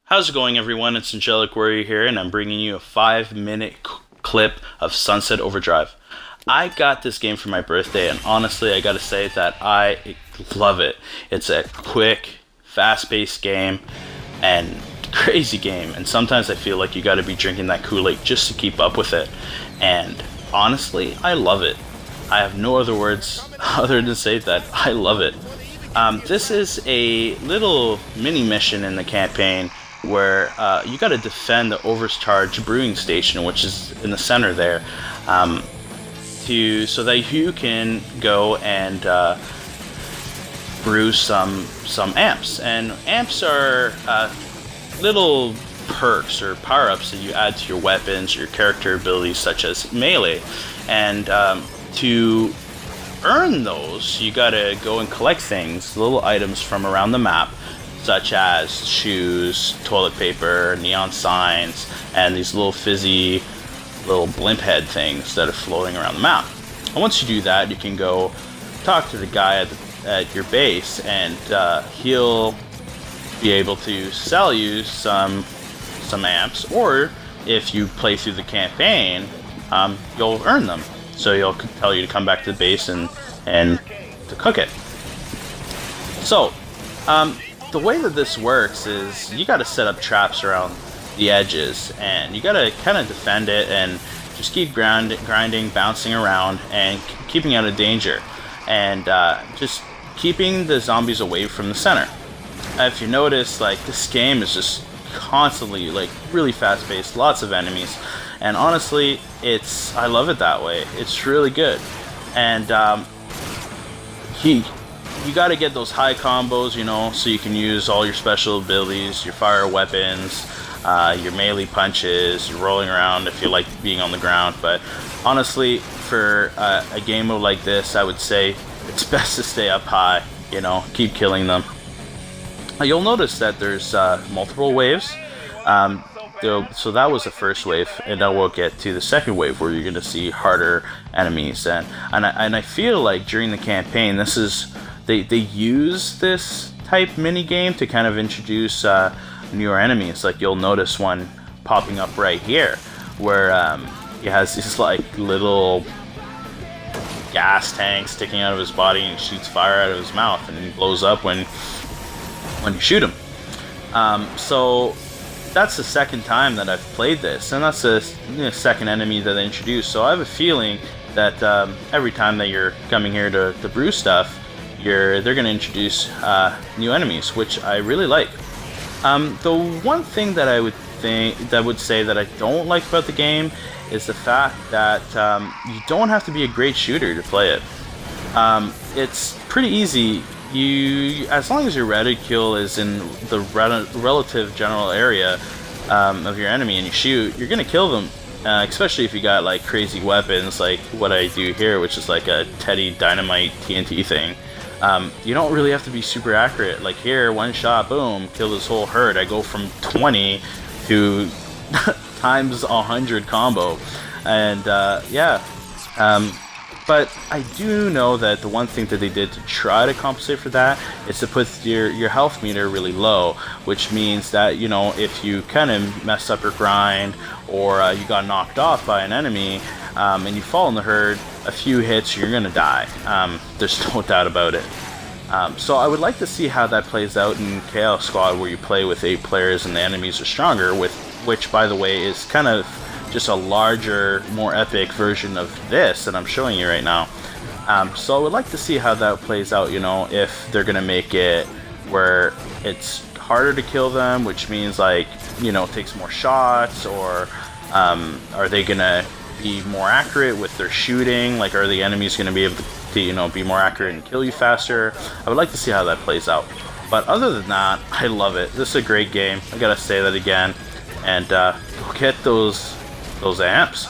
How's it going, everyone? It's Angelic Warrior here, and I'm bringing you a 5-minute clip of Sunset Overdrive. I got this game for my birthday, and honestly, I gotta say that I love it. It's a quick, fast-paced game, and crazy game, and sometimes I feel like you gotta be drinking that Kool-Aid just to keep up with it. And honestly, I love it. I have no other words other than say that I love it. This is a little mini mission in the campaign where you got to defend the overcharged brewing station, which is in the center there, so that you can go and brew some amps. And amps are little perks or power-ups that you add to your weapons, your character abilities, such as melee. And to earn those, you gotta go and collect things, little items from around the map, such as shoes, toilet paper, neon signs, and these little fizzy little blimp head things that are floating around the map. And once you do that, you can go talk to the guy at your base, and he'll be able to sell you some amps, or if you play through the campaign, you'll earn them. So he'll tell you to come back to the base and to cook it. So, the way that this works is you got to set up traps around the edges, and you got to kind of defend it and just keep grinding, bouncing around, and keeping out of danger, and just keeping the zombies away from the center. If you notice, like, this game is just constantly, like, really fast-paced, lots of enemies, and honestly, I love it that way. It's really good, and you got to get those high combos, you know, so you can use all your special abilities, your fire weapons, your melee punches, your rolling around if you like being on the ground. But honestly, for a game mode like this, I would say it's best to stay up high, you know, keep killing them. You'll notice that there's multiple waves. So that was the first wave, and now we'll get to the second wave where you're going to see harder enemies. And I feel like during the campaign, this is they use this type mini game to kind of introduce newer enemies. Like, you'll notice one popping up right here, where he has these like little gas tanks sticking out of his body, and he shoots fire out of his mouth, and he blows up when you shoot him. So that's the second time that I've played this, and that's the second enemy that they introduced. So I have a feeling that every time that you're coming here to brew stuff, they're going to introduce new enemies, which I really like. The one thing that I would say that I don't like about the game is the fact that you don't have to be a great shooter to play it. It's pretty easy. As long as your reticule is in the relative general area of your enemy and you shoot, you're gonna kill them. Especially if you got like crazy weapons like what I do here, which is like a Teddy Dynamite TNT thing. You don't really have to be super accurate. Like here, one shot, boom, kill this whole herd. I go from 20 to times 100 combo, and but I do know that the one thing that they did to try to compensate for that is to put your health meter really low, which means that, you know, if you kind of mess up your grind, or you got knocked off by an enemy, and you fall in the herd, a few hits, you're gonna die. There's no doubt about it. So I would like to see how that plays out in Chaos Squad, where you play with 8 players and the enemies are stronger, which, by the way, is kind of just a larger, more epic version of this that I'm showing you right now. So I would like to see how that plays out, you know, if they're gonna make it where it's harder to kill them, which means, like, you know, it takes more shots, or are they gonna be more accurate with their shooting? Like, are the enemies gonna be able to, you know, be more accurate and kill you faster? I would like to see how that plays out. But other than that, I love it. This is a great game. I gotta say that again. And go get those amps.